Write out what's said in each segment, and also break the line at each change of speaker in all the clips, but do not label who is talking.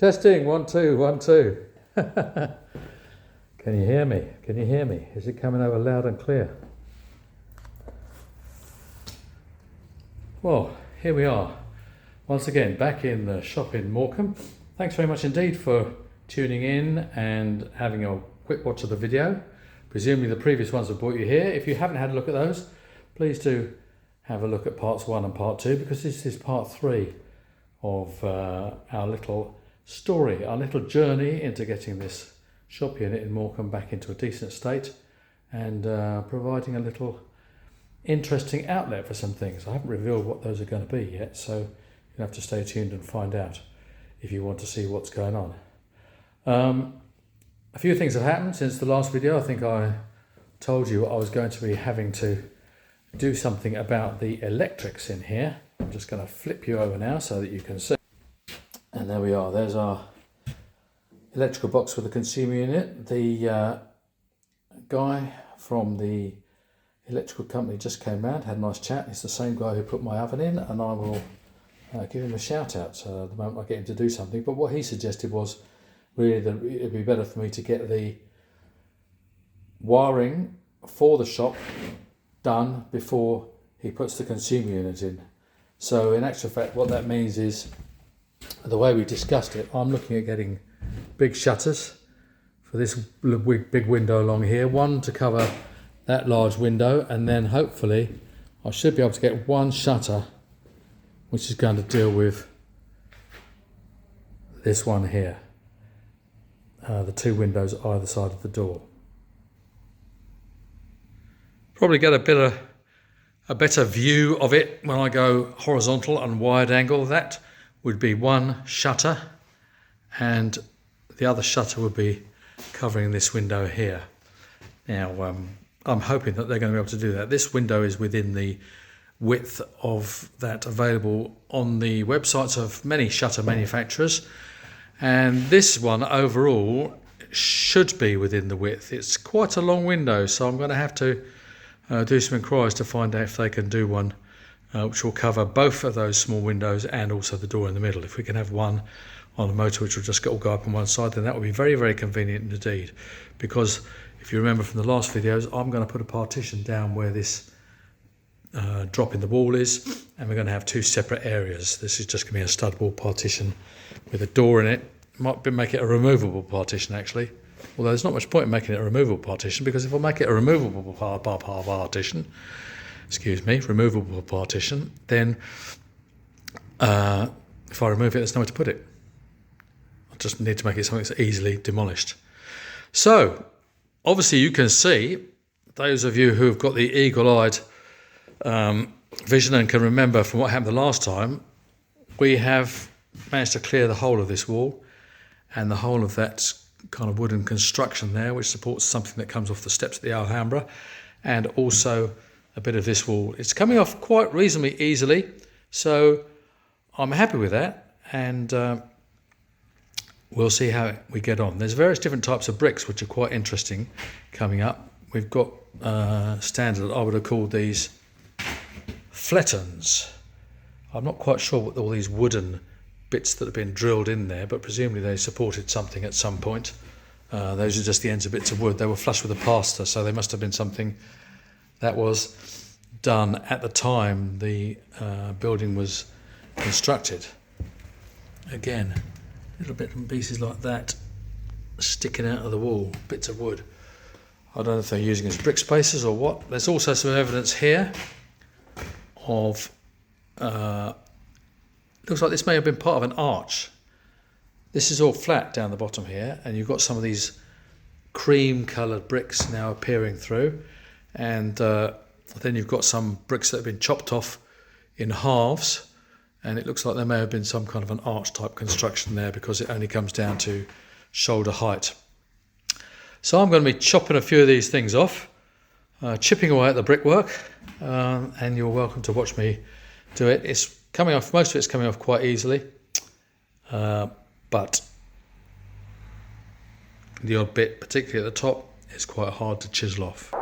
Testing, 1 2 1 2. Can you hear me? Can you hear me? Is it coming over loud and clear? Well, here we are, once again back in the shop in Morecambe. Thanks very much indeed for tuning in and having a quick watch of the video. Presumably the previous ones have brought you here. If you haven't had a look at those, please do have a look at parts 1 and part 2, because this is part 3 of our little story, our little journey into getting this shop unit in Morecambe back into a decent state and providing a little interesting outlet for some things. I haven't revealed what those are going to be yet, so you'll have to stay tuned and find out if you want to see what's going on. A few things have happened since the last video. I think I told you I was going to be having to do something about the electrics in here. I'm just going to flip you over now so that you can see. And there we are. There's our electrical box with the consumer unit. The guy from the electrical company just came round, had a nice chat. It's the same guy who put my oven in, and I will give him a shout out the moment I get him to do something. But what he suggested was really that it'd be better for me to get the wiring for the shop done before he puts the consumer unit in. So in actual fact, what that means is, the way we discussed it, I'm looking at getting big shutters for this big window along here, one to cover that large window, and then hopefully I should be able to get one shutter which is going to deal with this one here, the two windows either side of the door. Probably get a better view of it when I go horizontal and wide angle. That would be one shutter, and the other shutter would be covering this window here. Now I'm hoping that they're going to be able to do that. This window is within the width of that available on the websites of many shutter manufacturers, and this one overall should be within the width. It's quite a long window, so I'm going to have to do some inquiries to find out if they can do one which will cover both of those small windows and also the door in the middle. If we can have one on the motor which will just all go up on one side, then that would be very, very convenient indeed. Because if you remember from the last videos, I'm going to put a partition down where this drop in the wall is, and we're going to have two separate areas. This is just going to be a stud wall partition with a door in it. Might make it a removable partition actually, although there's not much point in making it a removable partition, because if I make it a removable partition, then if I remove it, there's nowhere to put it. I just need to make it something that's easily demolished. So obviously you can see, those of you who have got the eagle-eyed vision and can remember from what happened the last time, we have managed to clear the whole of this wall and the whole of that kind of wooden construction there, which supports something that comes off the steps of the Alhambra, and also a bit of this wall. It's coming off quite reasonably easily, so I'm happy with that, and we'll see how we get on. There's various different types of bricks which are quite interesting coming up. We've got standard, I would have called these flettons. I'm not quite sure what all these wooden bits that have been drilled in there, but presumably they supported something at some point. Those are just the ends of bits of wood. They were flush with the plaster, so they must have been something that was done at the time the building was constructed. Again, little bits and pieces like that sticking out of the wall, bits of wood. I don't know if they're using as brick spacers or what. There's also some evidence here of looks like this may have been part of an arch. This is all flat down the bottom here, and you've got some of these cream coloured bricks now appearing through, and then you've got some bricks that have been chopped off in halves, and it looks like there may have been some kind of an arch type construction there, because it only comes down to shoulder height. So I'm going to be chopping a few of these things off, chipping away at the brickwork, and you're welcome to watch me do it. It's coming off, most of it's coming off quite easily, but the odd bit, particularly at the top, is quite hard to chisel off.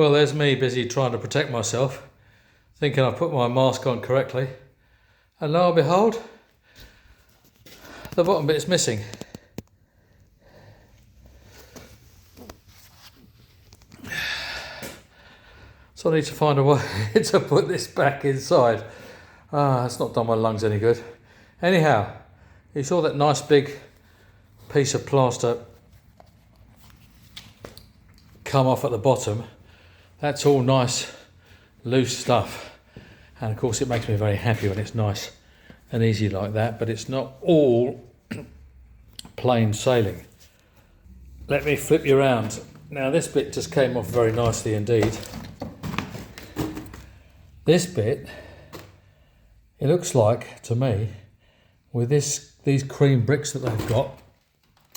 Well, there's me busy trying to protect myself, thinking I've put my mask on correctly, and lo and behold, the bottom bit's missing. So I need to find a way to put this back inside. It's not done my lungs any good. Anyhow, you saw that nice big piece of plaster come off at the bottom. That's all nice loose stuff, and of course it makes me very happy when it's nice and easy like that, but it's not all plain sailing. Let me flip you around. Now this bit just came off very nicely indeed. This bit, it looks like to me, with these cream bricks that they've got,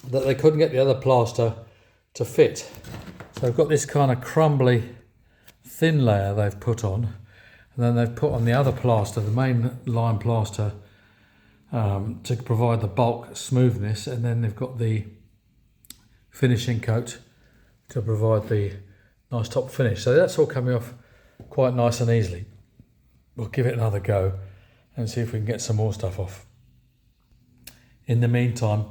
that they couldn't get the other plaster to fit. So they've got this kind of crumbly thin layer they've put on, and then they've put on the other plaster, the main line plaster, to provide the bulk smoothness, and then they've got the finishing coat to provide the nice top finish. So that's all coming off quite nice and easily. We'll give it another go and see if we can get some more stuff off. In the meantime,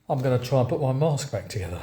I'm going to try and put my mask back together.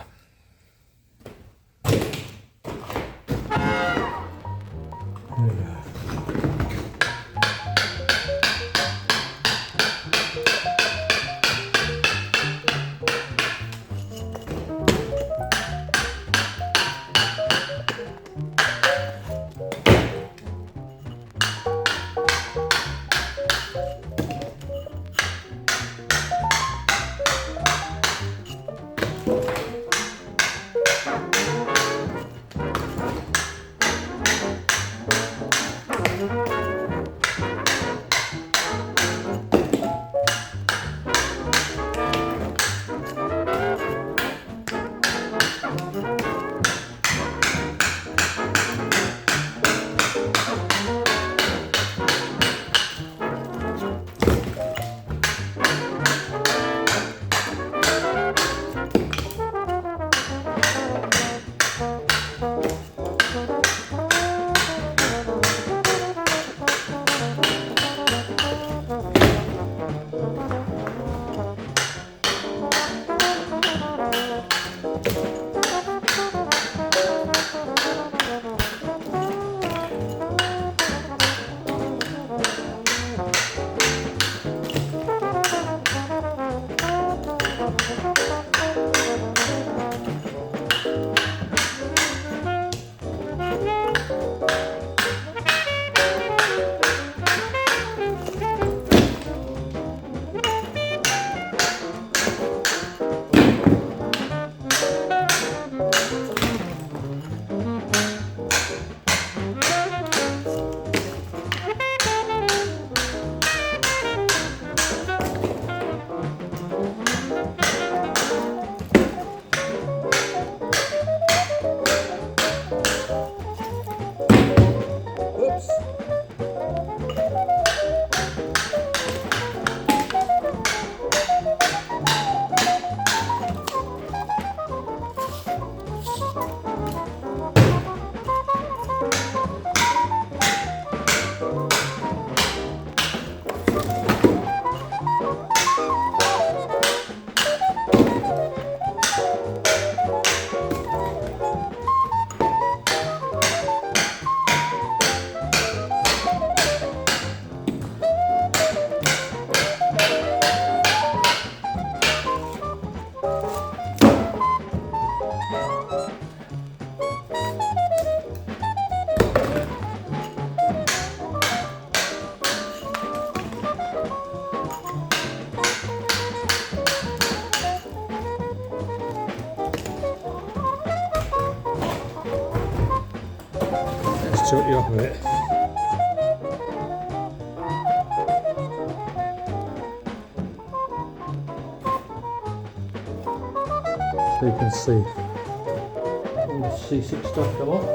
Tilt you up a bit. So you can see all the C6 stuff come off.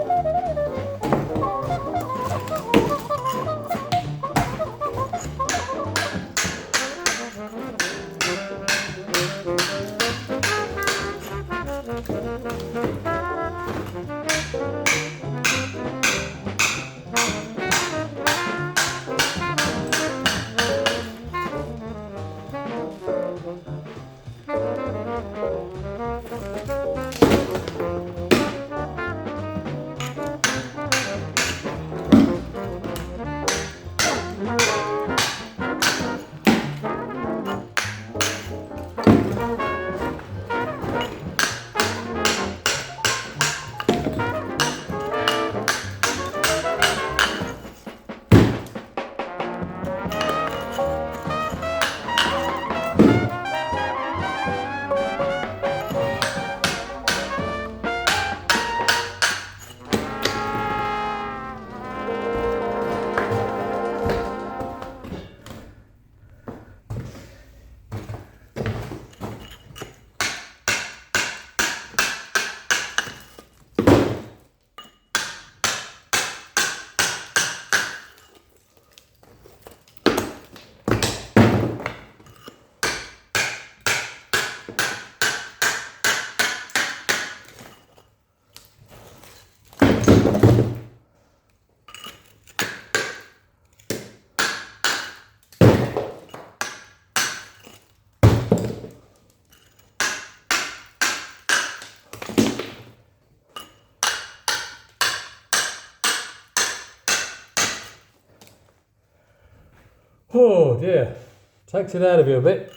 Oh dear, takes it out of you a bit.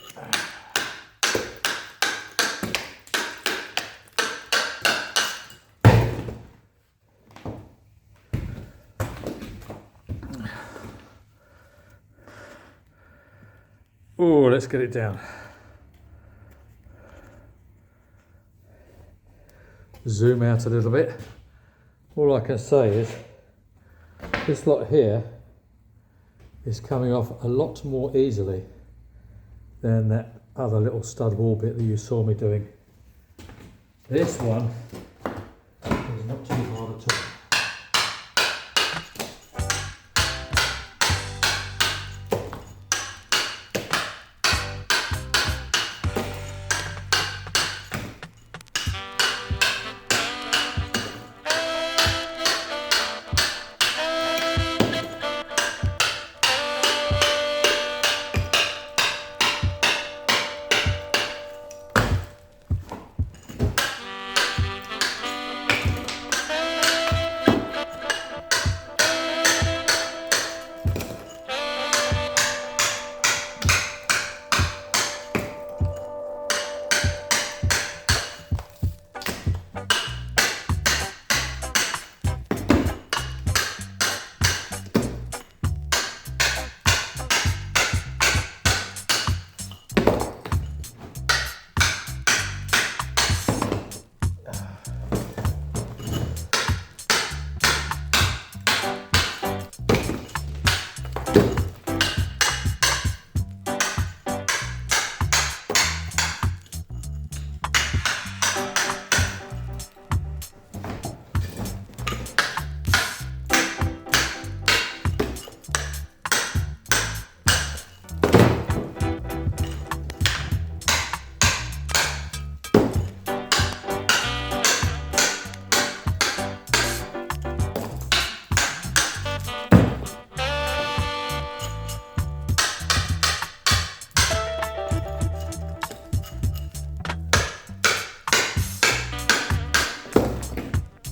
Oh, let's get it down. Zoom out a little bit. All I can say is this lot here is coming off a lot more easily than that other little stud wall bit that you saw me doing. This one is not too hard at all.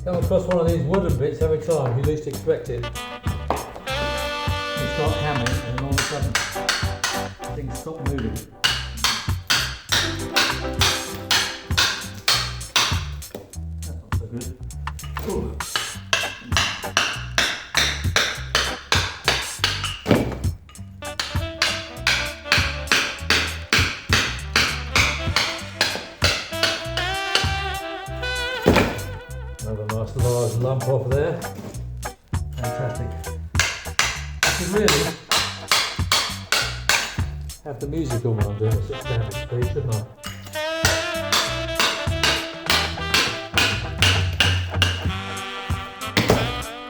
Come across one of these wooden bits every time you least expect it. You start hammering and then all of a sudden things stop moving. That's not so good. Ooh. Another nice large lump off there. Fantastic. I should really have the music on when I'm doing this at standard speed, shouldn't I?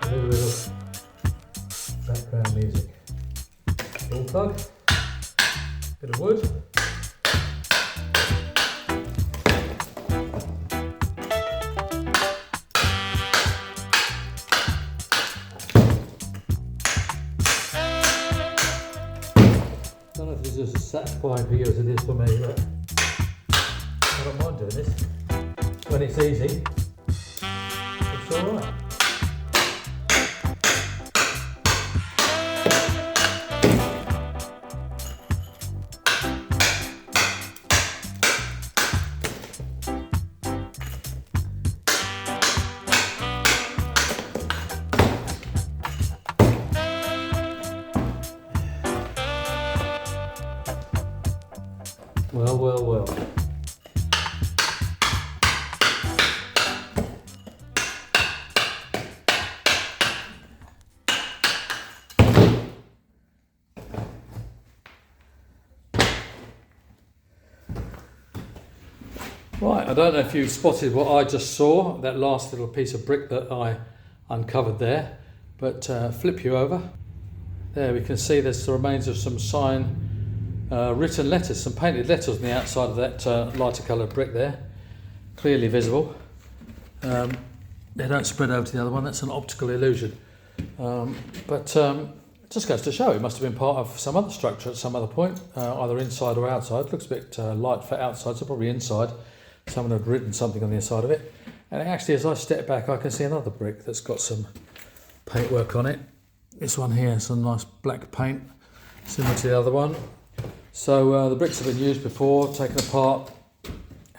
A little bit of background music. Ball plug, bit of wood. I don't know if this is as satisfying for you as it is for me, but I don't mind doing this. When it's easy, it's alright. Well, well, well. Right, I don't know if you spotted what I just saw, that last little piece of brick that I uncovered there, but flip you over. There we can see there's the remains of some written letters, some painted letters on the outside of that lighter coloured brick there, clearly visible. They don't spread over to the other one, that's an optical illusion. But it just goes to show it must have been part of some other structure at some other point, either inside or outside. It looks a bit light for outside, so probably inside. Someone had written something on the inside of it. And actually, as I step back, I can see another brick that's got some paintwork on it. This one here, some nice black paint. similar to the other one. So the bricks have been used before, taken apart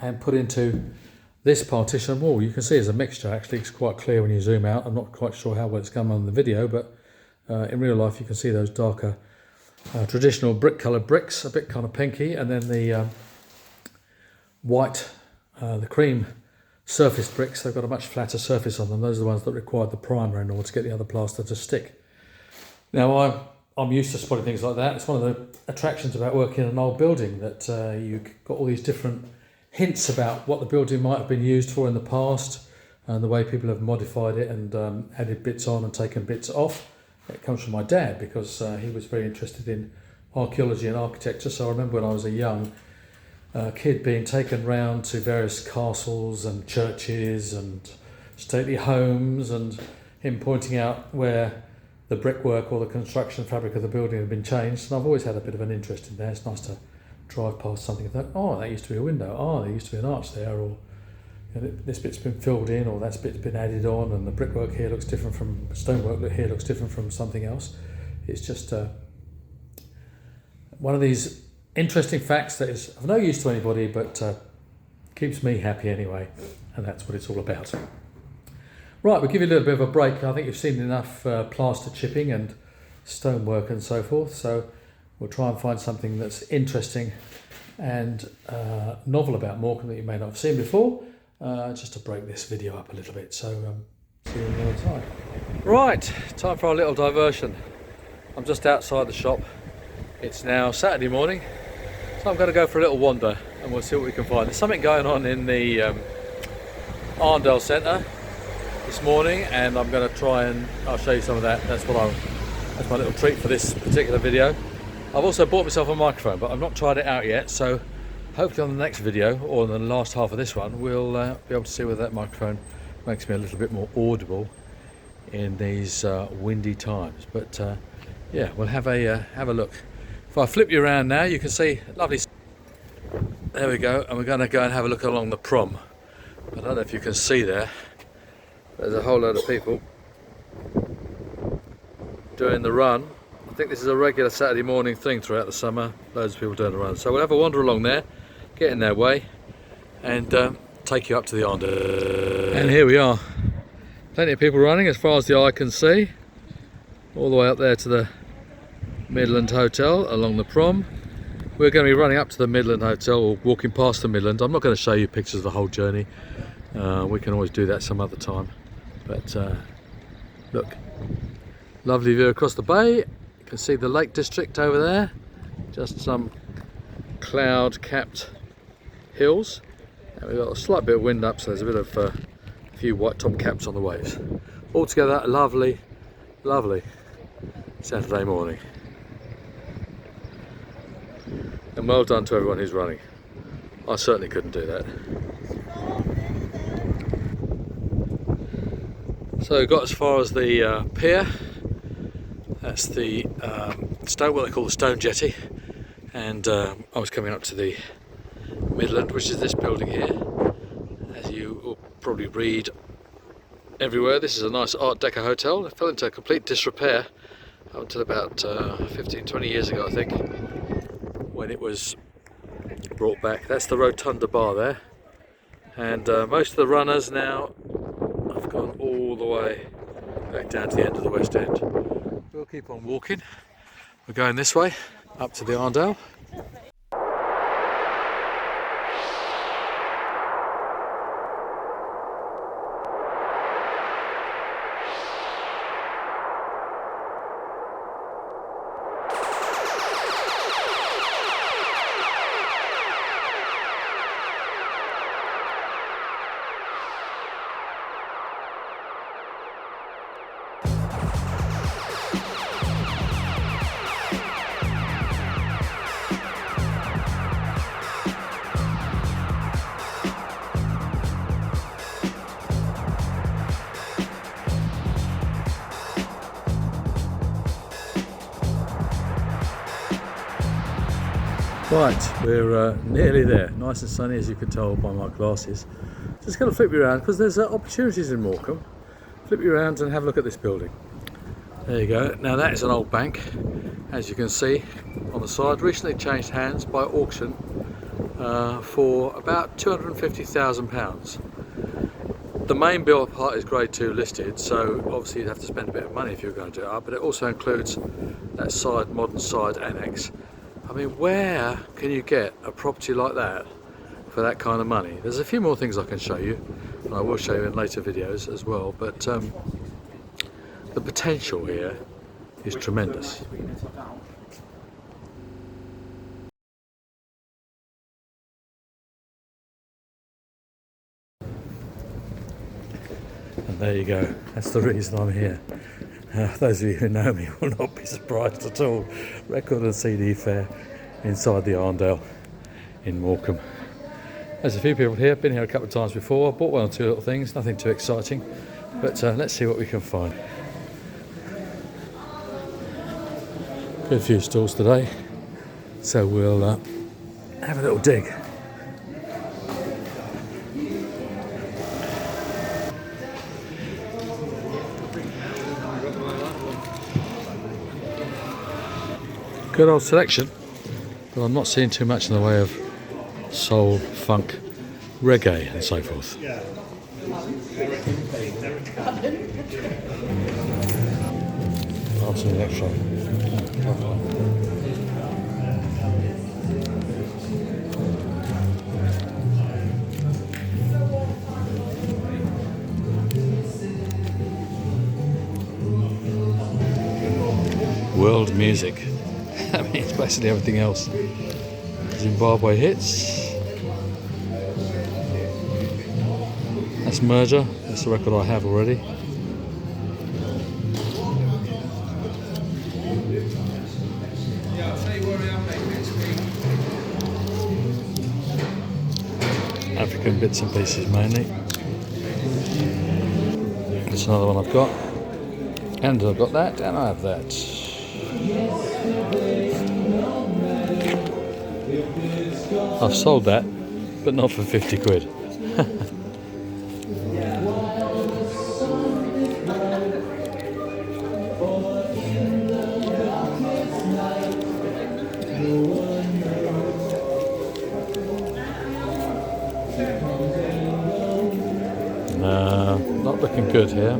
and put into this partition wall. You can see it's a mixture actually, it's quite clear when you zoom out. I'm not quite sure how well it's come on the video, but in real life you can see those darker traditional brick coloured bricks, a bit kind of pinky, and then the white, the cream surface bricks. They've got a much flatter surface on them. Those are the ones that required the primer in order to get the other plaster to stick. Now I'm used to spotting things like that. It's one of the attractions about working in an old building, that you've got all these different hints about what the building might have been used for in the past and the way people have modified it and added bits on and taken bits off. It comes from my dad because he was very interested in archaeology and architecture. So I remember when I was a young kid being taken round to various castles and churches and stately homes, and him pointing out where the brickwork or the construction fabric of the building had been changed. And I've always had a bit of an interest in there. It's nice to drive past something and think, oh, that used to be a window, oh, there used to be an arch there, or you know, this bit's been filled in, or that bit's been added on, and the brickwork here looks different from stonework here looks different from something else. It's just one of these interesting facts that is of no use to anybody, but keeps me happy anyway, and that's what it's all about. Right, we'll give you a little bit of a break. I think you've seen enough plaster chipping and stonework and so forth, so we'll try and find something that's interesting and novel about Morecambe that you may not have seen before, just to break this video up a little bit. So see you another time. Right, time for our little diversion. I'm just outside the shop. It's now Saturday morning, so I'm going to go for a little wander and we'll see what we can find. There's something going on in the Arndale Centre this morning, and I'm going to try and I'll show you some of that. That's my little treat for this particular video. I've also bought myself a microphone, but I've not tried it out yet, so hopefully on the next video, or in the last half of this one, we'll be able to see whether that microphone makes me a little bit more audible in these windy times. But yeah, we'll have a look. If I flip you around now, you can see lovely. There we go, and we're going to go and have a look along the prom. I don't know if you can see there. There's a whole load of people doing the run. I think this is a regular Saturday morning thing throughout the summer. Loads of people doing the run. So we'll have a wander along there, get in their way, and take you up to the Arndale. And here we are. Plenty of people running as far as the eye can see. All the way up there to the Midland Hotel along the prom. We're going to be running up to the Midland Hotel, or walking past the Midland. I'm not going to show you pictures of the whole journey. We can always do that some other time. But look, lovely view across the bay. You can see the Lake District over there. Just some cloud-capped hills. And we've got a slight bit of wind up, so there's a bit of a few white top caps on the waves. Altogether, a lovely, lovely Saturday morning. And well done to everyone who's running. I certainly couldn't do that. So we got as far as the pier. That's the stone, what they call the stone jetty, and I was coming up to the Midland, which is this building here. As you will probably read everywhere, this is a nice Art Deco hotel. It fell into complete disrepair up until about 15-20 years ago, I think, when it was brought back. That's the Rotunda bar there, and most of the runners now have gone all the way back down to the end of the West End. We'll keep on walking. We're going this way up to the Arndale. Right, we're nearly there. Nice and sunny, as you can tell by my glasses. Just going to flip you around because there's opportunities in Morecambe. Flip you around and have a look at this building. There you go. Now that is an old bank, as you can see on the side, recently changed hands by auction for about £250,000. The main build part is grade 2 listed, so obviously you'd have to spend a bit of money if you're going to do it up, but it also includes that side, modern side annex. I mean, where can you get a property like that for that kind of money? There's a few more things I can show you, and I will show you in later videos as well, but the potential here is tremendous. And there you go, that's the reason I'm here. Those of you who know me will not be surprised at all. Record and CD fair inside the Arndale in Morecambe. There's a few people here, been here a couple of times before. I bought one or two little things, nothing too exciting, but let's see what we can find. Good few stalls today, so we'll have a little dig. Good old selection, but I'm not seeing too much in the way of soul, funk, reggae and so forth. Arts and electro. World music. That means basically everything else. Zimbabwe hits. That's Merger. That's the record I have already. African bits and pieces mainly. That's another one I've got. And I've got that, and I have that. I've sold that, but not for 50 quid. No, not looking good here.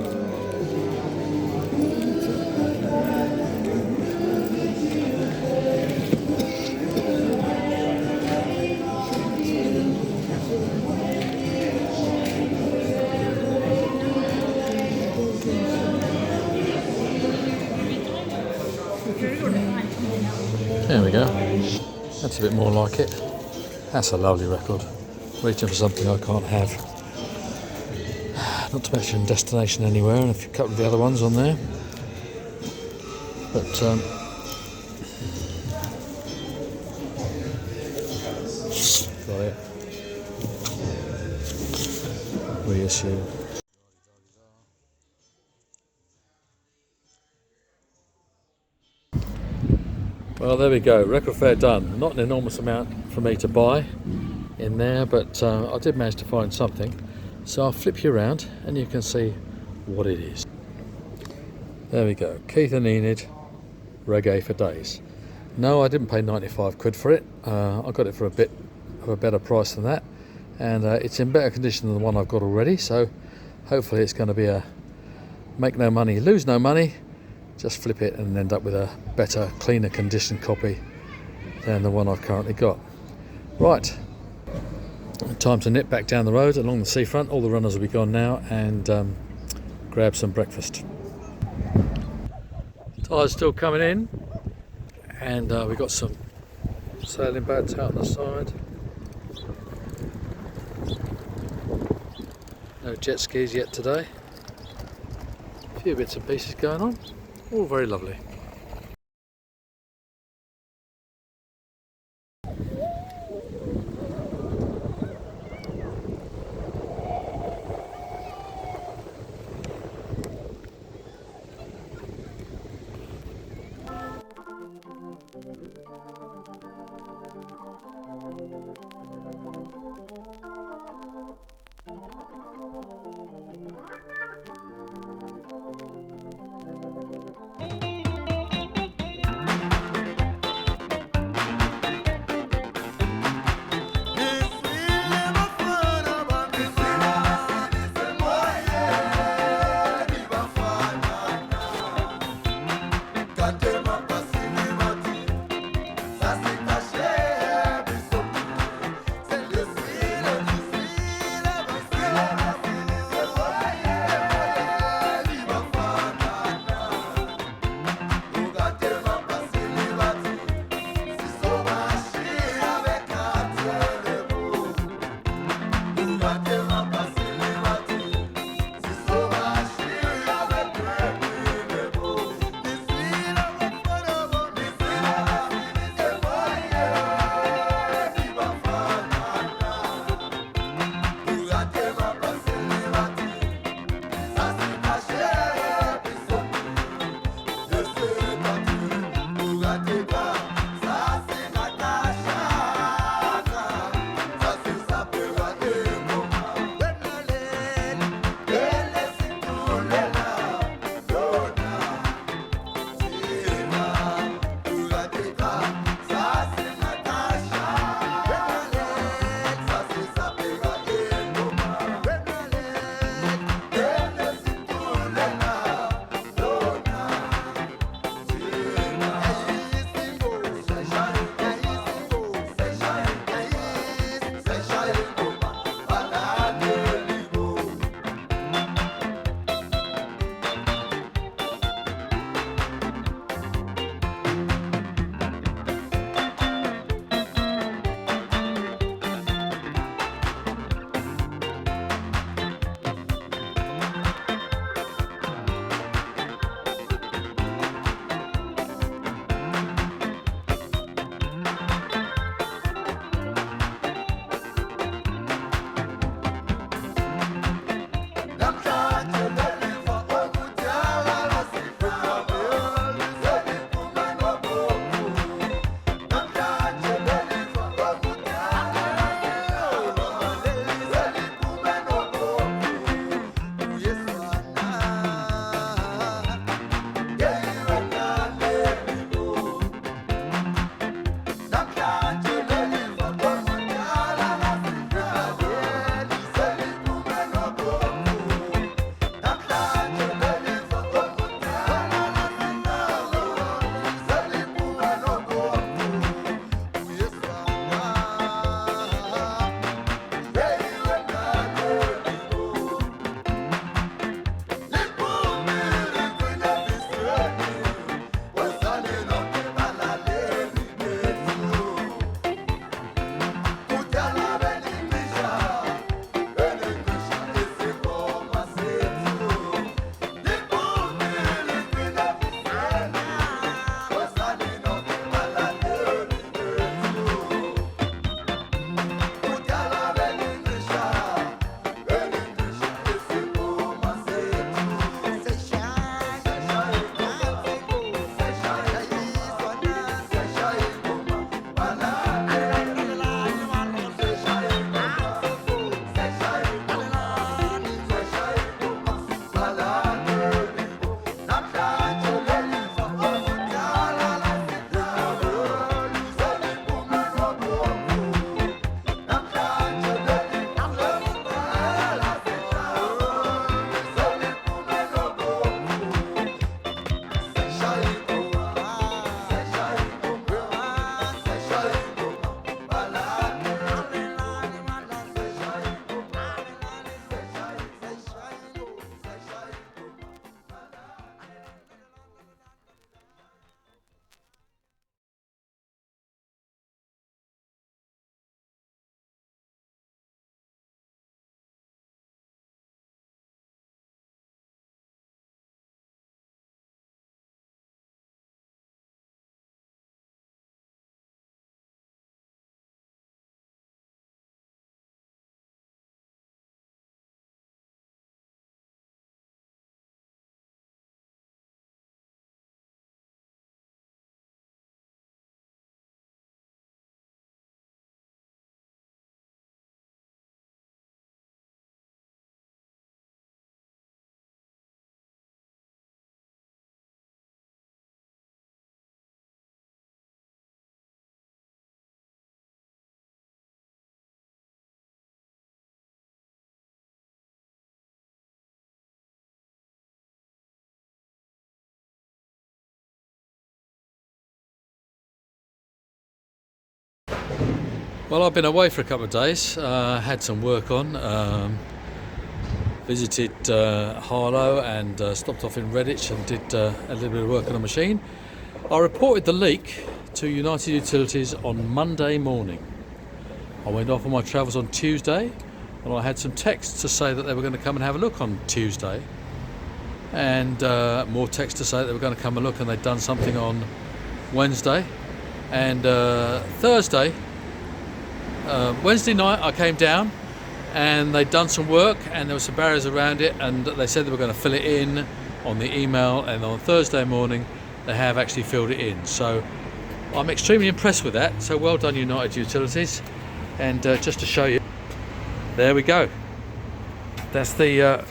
There we go. That's a bit more like it. That's a lovely record. Reaching for something I can't have. Not to mention Destination Anywhere and a couple of the other ones on there. But got it. Reissue. Well, there we go, record fair done. Not an enormous amount for me to buy in there, but I did manage to find something. So I'll flip you around and you can see what it is. There we go, Keith and Enid, Reggae for Days. No, I didn't pay 95 quid for it. I got it for a bit of a better price than that. And it's in better condition than the one I've got already, so hopefully it's going to be a make no money, lose no money. Just flip it and end up with a better, cleaner condition copy than the one I've currently got. Right, time to nip back down the road along the seafront. All the runners will be gone now, and grab some breakfast. Tide's still coming in, and we've got some sailing boats out on the side. No jet skis yet today. A few bits and pieces going on. All very lovely. Well, I've been away for a couple of days, had some work on, visited Harlow and stopped off in Redditch and did a little bit of work on a machine. I reported the leak to United Utilities on Monday morning. I went off on my travels on Tuesday and I had some texts to say that they were going to come and have a look on Tuesday, and more texts to say that they were going to come and look, and they'd done something on Wednesday and Thursday. Wednesday night I came down and they'd done some work and there were some barriers around it, and they said they were going to fill it in on the email, and on Thursday morning they have actually filled it in. So I'm extremely impressed with that, so well done United Utilities. And just to show you, there we go, that's the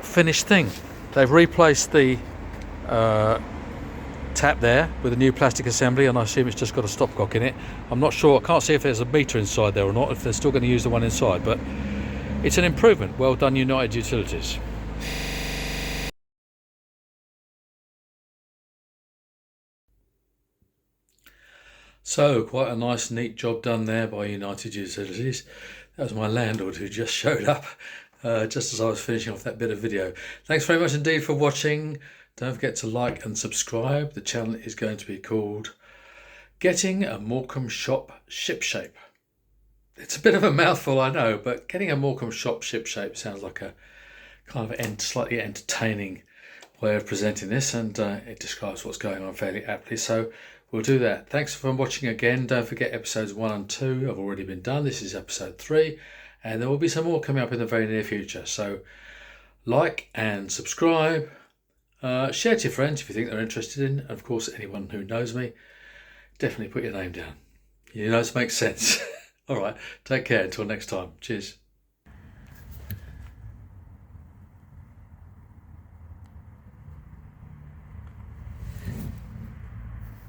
finished thing. They've replaced the tap there with a new plastic assembly, and I assume it's just got a stopcock in it. I'm not sure, I can't see if there's a meter inside there or not, if they're still going to use the one inside, but it's an improvement. Well done United Utilities. So quite a nice neat job done there by United Utilities. That was my landlord who just showed up just as I was finishing off that bit of video. Thanks very much indeed for watching. Don't forget to like and subscribe. The channel is going to be called Getting a Morecambe Shop Shipshape. It's a bit of a mouthful, I know, but getting a Morecambe Shop Shipshape sounds like a kind of slightly entertaining way of presenting this, and it describes what's going on fairly aptly, so we'll do that. Thanks for watching again. Don't forget episodes 1 and 2 have already been done. This is episode 3, and there will be some more coming up in the very near future. So like and subscribe, share to your friends if you think they're interested in, and of course anyone who knows me, definitely put your name down. You know, it makes sense. All right, take care until next time. Cheers.